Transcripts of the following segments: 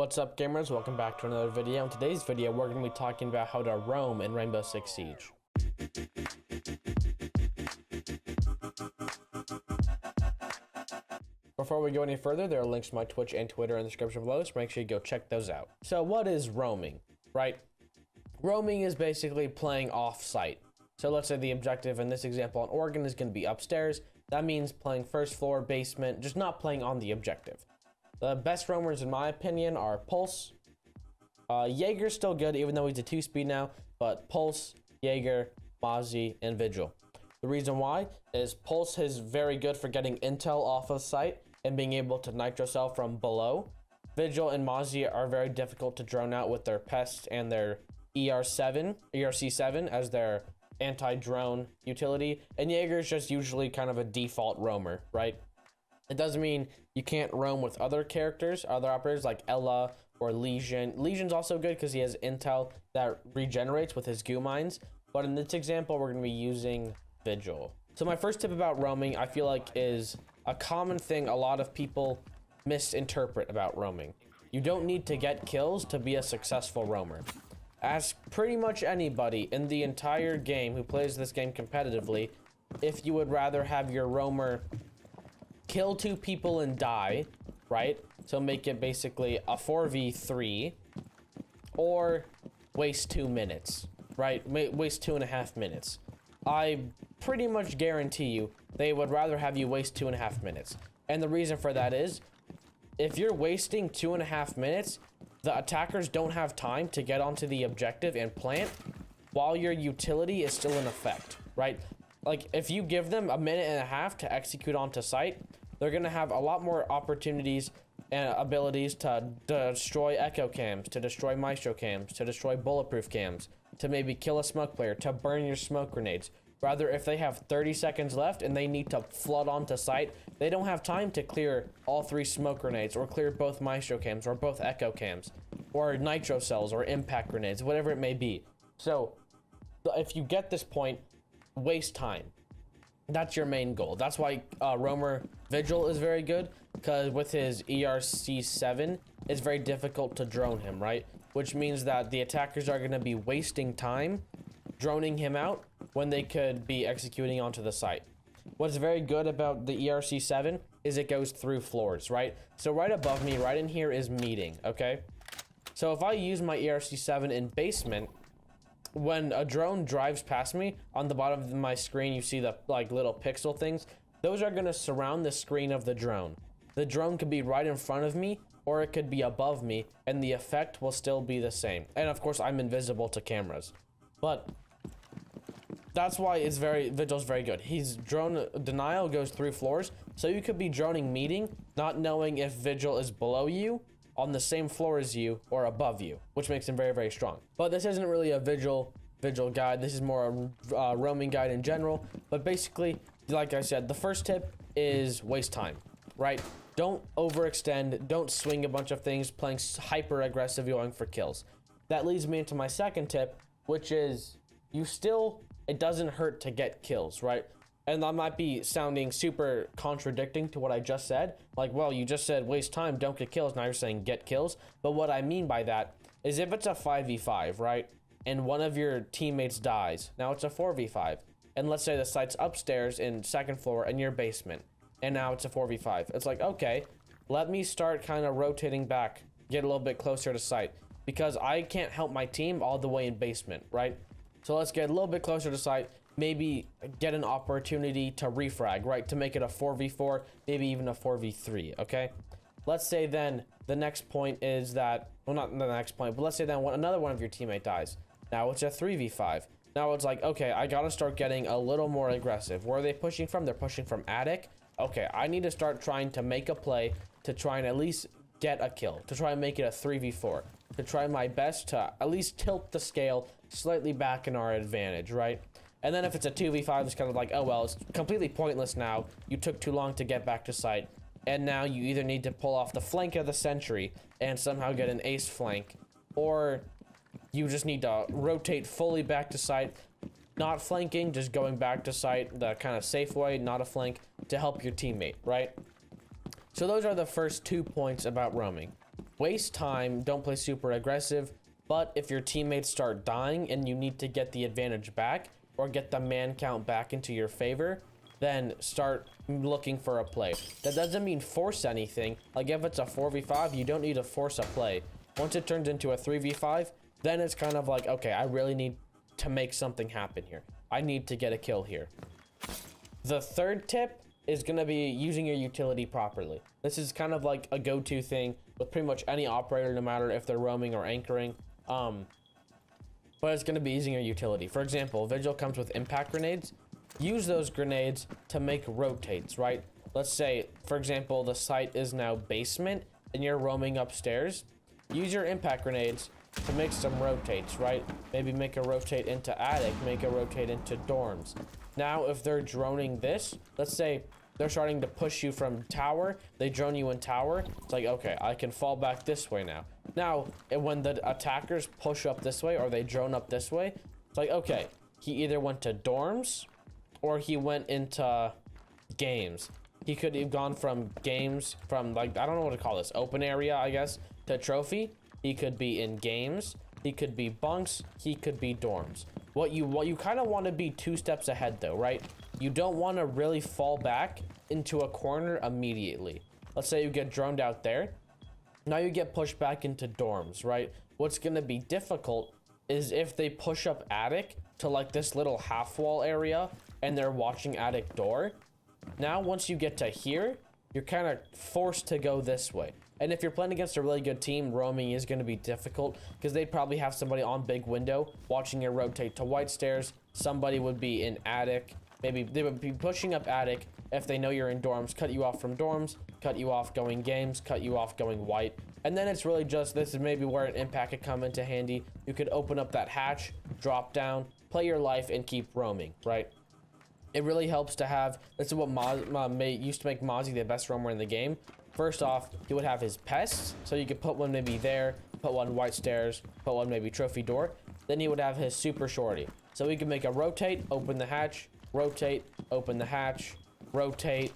What's up, gamers? Welcome back to another video. In today's video, we're going to be talking about how to roam in Rainbow Six Siege. Before we go any further, there are links to my Twitch and Twitter in the description below, so make sure you go check those out. So what is roaming, right? Roaming is basically playing off-site. So let's say the objective in this example on Oregon is going to be upstairs. That means playing first floor, basement, just not playing on the objective. The best roamers, in my opinion, are Pulse. Jaeger's still good, even though he's a 2-speed now, but Pulse, Jaeger, Mozzie, and Vigil. The reason why is Pulse is very good for getting intel off of site and being able to nitro cell from below. Vigil and Mozzie are very difficult to drone out with their Pest and their ERC7 as their anti-drone utility. And Jaeger is just usually kind of a default roamer, right? It doesn't mean you can't roam with other characters, other operators like Ella or Lesion. Legion's also good because he has intel that regenerates with his goo mines. But in this example, we're going to be using Vigil. So my first tip about roaming, I feel like, is a common thing a lot of people misinterpret about roaming. You don't need to get kills to be a successful roamer. Ask pretty much anybody in the entire game who plays this game competitively if you would rather have your roamer kill 2 people and die, right? So make it basically a 4v3, or waste 2 minutes, right? Waste 2.5 minutes. I pretty much guarantee you they would rather have you waste 2.5 minutes. And the reason for that is, if you're wasting 2.5 minutes, the attackers don't have time to get onto the objective and plant while your utility is still in effect, right? Like, if you give them 1.5 minutes to execute onto site, they're going to have a lot more opportunities and abilities to destroy echo cams, to destroy maestro cams, to destroy bulletproof cams, to maybe kill a smoke player, to burn your smoke grenades. Rather, if they have 30 seconds left and they need to flood onto site, they don't have time to clear all 3 smoke grenades, or clear both maestro cams, or both echo cams, or nitro cells, or impact grenades, whatever it may be. So, if you get this point, waste time. That's your main goal. That's why roamer Vigil is very good, because with his ERC7, it's very difficult to drone him, right? Which means that the attackers are going to be wasting time droning him out when they could be executing onto the site. What's very good about the ERC7 is it goes through floors, right? So right above me, right in here, is meeting, okay? So if I use my ERC7 in basement, when a drone drives past me, on the bottom of my screen, you see the like little pixel things. Those are going to surround the screen of the drone. The drone could be right in front of me, or it could be above me, and the effect will still be the same. And of course, I'm invisible to cameras. But that's why Vigil's very good. He's drone denial goes through floors, so you could be droning meeting, not knowing if Vigil is below you, on the same floor as you, or above you, which makes him very, very strong. But this isn't really a Vigil guide. This is more a roaming guide in general. But basically, like I said, the first tip is waste time, right? Don't overextend. Don't swing a bunch of things, playing hyper aggressive, going for kills. That leads me into my second tip, which is it doesn't hurt to get kills, right? And that might be sounding super contradicting to what I just said. Like, well, you just said waste time, don't get kills. Now you're saying get kills. But what I mean by that is if it's a 5v5, right? And one of your teammates dies. Now it's a 4v5. And let's say the site's upstairs in second floor in your basement. And now it's a 4v5. It's like, okay, let me start kind of rotating back, get a little bit closer to site. Because I can't help my team all the way in basement, right? So let's get a little bit closer to site, maybe get an opportunity to refrag, right? To make it a 4v4, maybe even a 4v3, okay? Let's say then the next point is that, well, not the next point, but let's say then another one of your teammate dies. Now it's a 3v5. Now it's like, okay, I gotta start getting a little more aggressive. Where are they pushing from? They're pushing from attic. Okay, I need to start trying to make a play to try and at least get a kill, to try and make it a 3v4, to try my best to at least tilt the scale slightly back in our advantage, right? And then if it's a 2v5, it's kind of like, oh well, it's completely pointless now. You took too long to get back to site, and now you either need to pull off the flank of the sentry and somehow get an ace flank, or you just need to rotate fully back to site, not flanking, just going back to site the kind of safe way, not a flank, to help your teammate, right? So those are the first 2 points about roaming. waste time, don't play super aggressive. But if your teammates start dying and you need to get the advantage back or get the man count back into your favor, then start looking for a play. That doesn't mean force anything. Like if it's a 4v5, you don't need to force a play. Once it turns into a 3v5, then it's kind of like, okay, I really need to make something happen here. I need to get a kill here. The third tip is going to be using your utility properly. This is kind of like a go-to thing with pretty much any operator, no matter if they're roaming or anchoring. But it's going to be using your utility. For example, Vigil comes with impact grenades. Use those grenades to make rotates, right? Let's say, for example, the site is now basement and you're roaming upstairs. Use your impact grenades to make some rotates, right? Maybe make a rotate into attic, make a rotate into dorms. Now, if they're droning this, let's say they're starting to push you from tower, they drone you in tower. It's like, okay, I can fall back this way now. Now, when the attackers push up this way or they drone up this way, it's like, okay, he either went to dorms or he went into games. He could have gone from games, from like, I don't know what to call this, open area, I guess, to trophy. He could be in games. He could be bunks. He could be dorms. What you kind of want to be 2 steps ahead though, right? You don't want to really fall back into a corner immediately. Let's say you get droned out there. Now you get pushed back into dorms, right? What's going to be difficult is if they push up attic to like this little half wall area and they're watching attic door. Now, once you get to here, you're kind of forced to go this way. And if you're playing against a really good team, roaming is going to be difficult because they'd probably have somebody on big window watching you rotate to white stairs. Somebody would be in attic. Maybe they would be pushing up attic if they know you're in dorms, cut you off from dorms, cut you off going games, cut you off going white. And then it's really just, this is maybe where an impact could come into handy. You could open up that hatch, drop down, play your life, and keep roaming, right? It really helps to have, this is what used to make Mozzie the best roamer in the game. First off, he would have his pests, so you could put one maybe there, put one white stairs, put one maybe trophy door. Then he would have his super shorty. So he could make a rotate, open the hatch, rotate, open the hatch, rotate,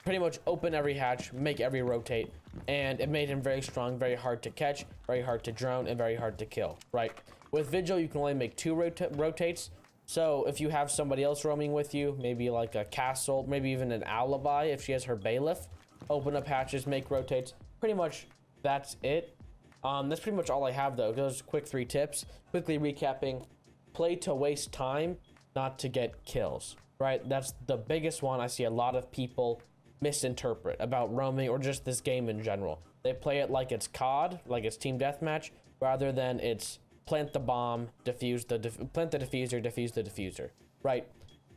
pretty much open every hatch, make every rotate. And it made him very strong, very hard to catch, very hard to drone, and very hard to kill, right? With Vigil, you can only make 2 rotates. So if you have somebody else roaming with you, maybe like a castle, maybe even an alibi if she has her bailiff, open up hatches, make rotates. Pretty much that's it. That's pretty much all I have though. Those quick 3 tips. Quickly recapping, play to waste time, not to get kills, right? That's the biggest one I see a lot of people misinterpret about roaming or just this game in general. They play it like it's COD, like it's team deathmatch, rather than it's plant the bomb, plant the diffuser, defuse the diffuser, right?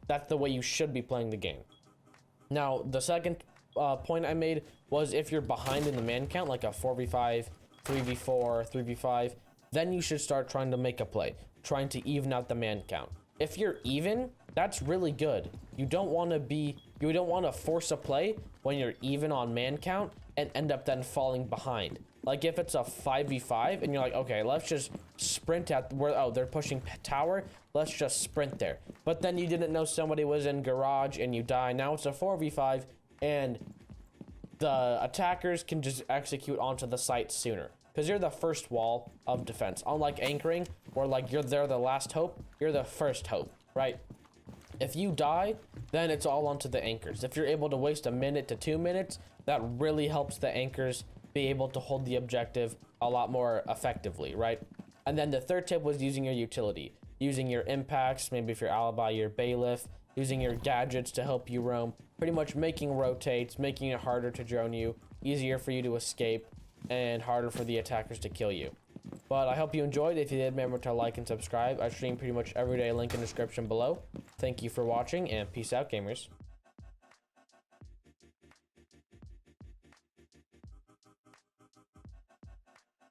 That's the way you should be playing the game. Now, the second point I made was if you're behind in the man count, like a 4v5, 3v4, 3v5, then you should start trying to make a play, trying to even out the man count. If you're even, that's really good. You don't want to force a play when you're even on man count and end up then falling behind. Like if it's a 5v5 and you're like, okay, let's just sprint at where, oh, they're pushing tower, let's just sprint there. But then you didn't know somebody was in garage and you die. Now it's a 4v5 and the attackers can just execute onto the site sooner because you're the first wall of defense. Unlike anchoring, where like they're the last hope, you're the first hope, right? If you die, then it's all onto the anchors. If you're able to waste a minute to 2 minutes, that really helps the anchors be able to hold the objective a lot more effectively, right? And then the third tip was using your utility, using your impacts, maybe if your alibi, your bailiff, using your gadgets to help you roam, pretty much making rotates, making it harder to drone you, easier for you to escape, and harder for the attackers to kill you. But I hope you enjoyed. If you did, remember to like and subscribe. I stream pretty much every day, link in the description below. Thank you for watching, and peace out, gamers.